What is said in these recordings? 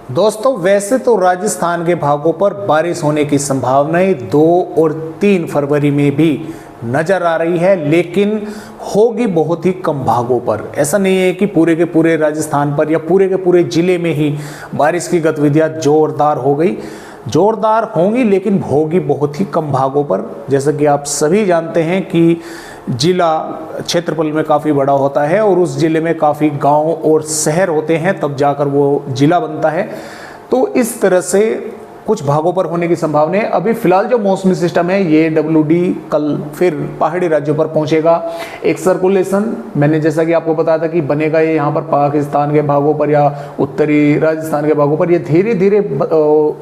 दोस्तों वैसे तो राजस्थान के भागों पर बारिश होने की संभावनाएं 2 और 3 फरवरी में भी नजर आ रही है, लेकिन होगी बहुत ही कम भागों पर। ऐसा नहीं है कि पूरे के पूरे राजस्थान पर या पूरे के पूरे जिले में ही बारिश की गतिविधियां जोरदार हो गई, जोरदार होंगी, लेकिन होगी बहुत ही कम भागों पर। जैसा कि आप सभी जानते हैं कि जिला क्षेत्रफल में काफ़ी बड़ा होता है और उस जिले में काफ़ी गांव और शहर होते हैं, तब जाकर वो जिला बनता है। तो इस तरह से कुछ भागों पर होने की संभावना है। अभी फिलहाल जो मौसमी सिस्टम है ये WD कल फिर पहाड़ी राज्यों पर पहुंचेगा। एक सर्कुलेशन मैंने जैसा कि आपको बताया था कि बनेगा ये यहाँ पर पाकिस्तान के भागों पर या उत्तरी राजस्थान के भागों पर, ये धीरे धीरे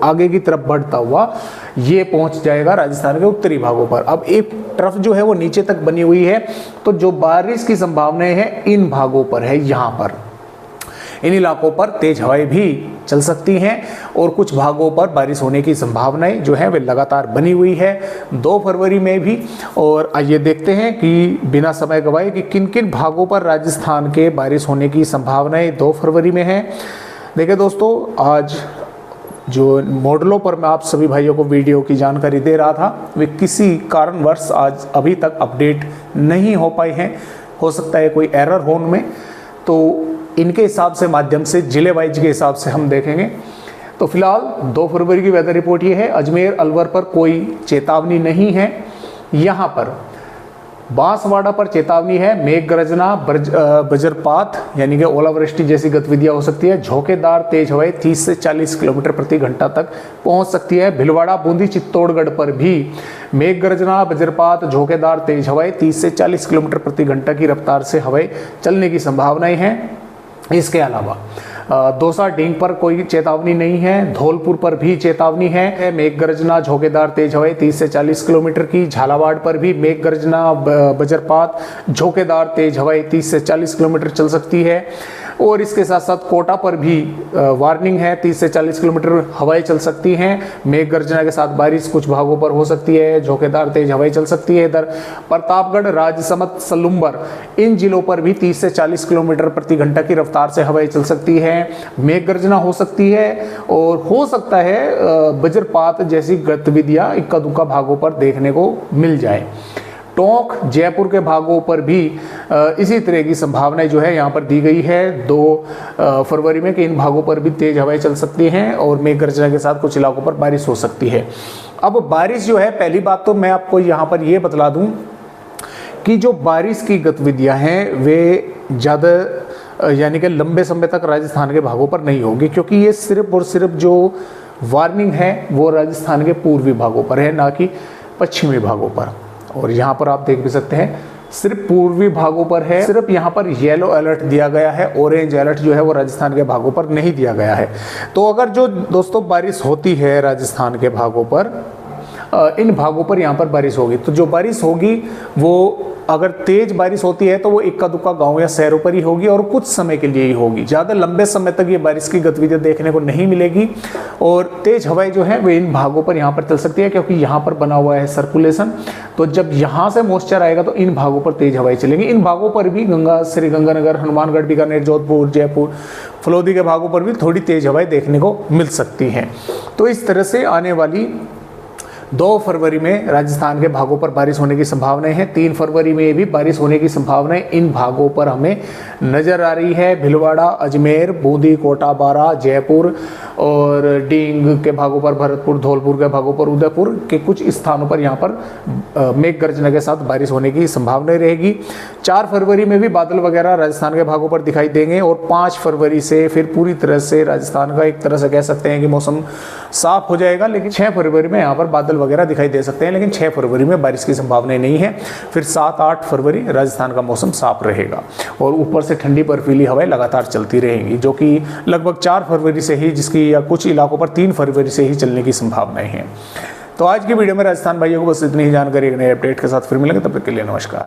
आगे की तरफ बढ़ता हुआ ये पहुंच जाएगा राजस्थान के उत्तरी भागों पर। अब एक ट्रफ जो है वो नीचे तक बनी हुई है, तो जो बारिश की संभावनाएं हैं इन भागों पर है। यहाँ पर इन इलाकों पर तेज हवाएं भी चल सकती हैं और कुछ भागों पर बारिश होने की संभावनाएं जो है वे लगातार बनी हुई है 2 फरवरी में भी। और आइए देखते हैं कि बिना समय गवाए कि किन किन भागों पर राजस्थान के बारिश होने की संभावनाएं 2 फरवरी में है। देखिए दोस्तों, आज जो मॉडलों पर मैं आप सभी भाइयों को वीडियो की जानकारी दे रहा था, वे किसी कारणवश आज अभी तक अपडेट नहीं हो पाए हैं। हो सकता है कोई एरर हो उनमें, तो इनके हिसाब से माध्यम से जिले वाइज के हिसाब से हम देखेंगे। तो फिलहाल 2 फरवरी की वेदर रिपोर्ट ये है। अजमेर अलवर पर कोई चेतावनी नहीं है। यहाँ पर बांसवाड़ा पर चेतावनी है। मेघ गर्जना, वज्रपात यानी कि ओलावृष्टि जैसी गतिविधियां हो सकती है। झोंकेदार तेज हवाएं 30 से 40 किलोमीटर प्रति घंटा तक पहुंच सकती है। भिलवाड़ा, बूंदी, चित्तौड़गढ़ पर भी मेघ गर्जना, वज्रपात, झोंकेदार तेज हवाएं 30 से 40 किलोमीटर प्रति घंटा की रफ्तार से हवाएं चलने की संभावनाएं हैं। इसके अलावा दौसा ढींग पर कोई चेतावनी नहीं है। धौलपुर पर भी चेतावनी है। मेघ गर्जना, झोंकेदार तेज हवाएं 30 से 40 किलोमीटर की। झालावाड़ पर भी मेघ गर्जना, वज्रपात, झोंकेदार तेज हवाएं 30 से 40 किलोमीटर चल सकती है। और इसके साथ साथ कोटा पर भी वार्निंग है, 30 से 40 किलोमीटर हवाएं चल सकती हैं। मेघ गर्जना के साथ बारिश कुछ भागों पर हो सकती है। झोंकेदार तेज हवाएं चल सकती है। इधर प्रतापगढ़, राजसमंद, सलुम्बर इन जिलों पर भी 30 से 40 किलोमीटर प्रति घंटा की रफ्तार से हवाएं चल सकती है। मेघ गर्जना हो सकती है और हो सकता है वज्रपात जैसी गतिविधियां इक्का दुक्का भागों पर देखने को मिल जाए। टोंक, जयपुर के भागों पर भी इसी तरह की संभावनाएं जो है यहाँ पर दी गई है 2 फरवरी में कि इन भागों पर भी तेज हवाएं चल सकती हैं और मेघ गर्जना के साथ कुछ इलाकों पर बारिश हो सकती है। अब बारिश जो है, पहली बात तो मैं आपको यहाँ पर ये बतला दूँ कि जो बारिश की गतिविधियाँ हैं वे ज़्यादा यानी कि लंबे समय तक राजस्थान के भागों पर नहीं होगी, क्योंकि ये सिर्फ और सिर्फ जो वार्निंग है वो राजस्थान के पूर्वी भागों पर है, ना कि पश्चिमी भागों पर। और यहाँ पर आप देख भी सकते हैं सिर्फ पूर्वी भागों पर है। सिर्फ यहाँ पर येलो अलर्ट दिया गया है, ऑरेंज अलर्ट जो है वो राजस्थान के भागों पर नहीं दिया गया है। तो अगर जो दोस्तों बारिश होती है राजस्थान के भागों पर, इन भागों पर यहाँ पर बारिश होगी, तो जो बारिश होगी वो अगर तेज बारिश होती है तो वो इक्का दुक्का गांव या शहरों पर ही होगी और कुछ समय के लिए ही होगी। ज़्यादा लंबे समय तक ये बारिश की गतिविधियां देखने को नहीं मिलेगी। और तेज हवाएं जो है वे इन भागों पर यहाँ पर चल सकती है, क्योंकि यहाँ पर बना हुआ है सर्कुलेशन। तो जब यहाँ से मॉइस्चर आएगा तो इन भागों पर तेज हवाएं चलेंगी। इन भागों पर भी गंगा, श्रीगंगानगर, हनुमानगढ़, बीकानेर, जोधपुर, जयपुर, फलोदी के भागों पर भी थोड़ी तेज हवाएं देखने को मिल सकती हैं। तो इस तरह से आने वाली 2 फरवरी में राजस्थान के भागों पर बारिश होने की संभावनाएं हैं। 3 फरवरी में भी बारिश होने की संभावनाएं इन भागों पर हमें नजर आ रही है। भिलवाड़ा, अजमेर, बूंदी, कोटा, बारा, जयपुर और डींग के भागों पर, भरतपुर, धौलपुर के भागों पर, उदयपुर के कुछ स्थानों पर यहाँ पर मेघ गर्जना के साथ बारिश होने की संभावना रहेगी। 4 फरवरी में भी बादल वगैरह राजस्थान के भागों पर दिखाई देंगे और 5 फरवरी से फिर पूरी तरह से राजस्थान का एक तरह से कह सकते हैं कि मौसम साफ हो जाएगा। लेकिन 6 फरवरी में यहाँ पर बादल वगैरह दिखाई दे सकते हैं, लेकिन 6 फरवरी में बारिश की संभावना नहीं है। फिर 7-8 फरवरी राजस्थान का मौसम साफ रहेगा और ऊपर से ठंडी बर्फीली हवाएं लगातार चलती रहेंगी, जो कि लगभग 4 फरवरी से ही, जिसकी या कुछ इलाकों पर 3 फरवरी से ही चलने की संभावनाएं हैं। तो आज की वीडियो में राजस्थान भाइयों को बस इतनी ही जानकारी, एक नए अपडेट के साथ फिर मिलेंगे। तब तक के लिए नमस्कार।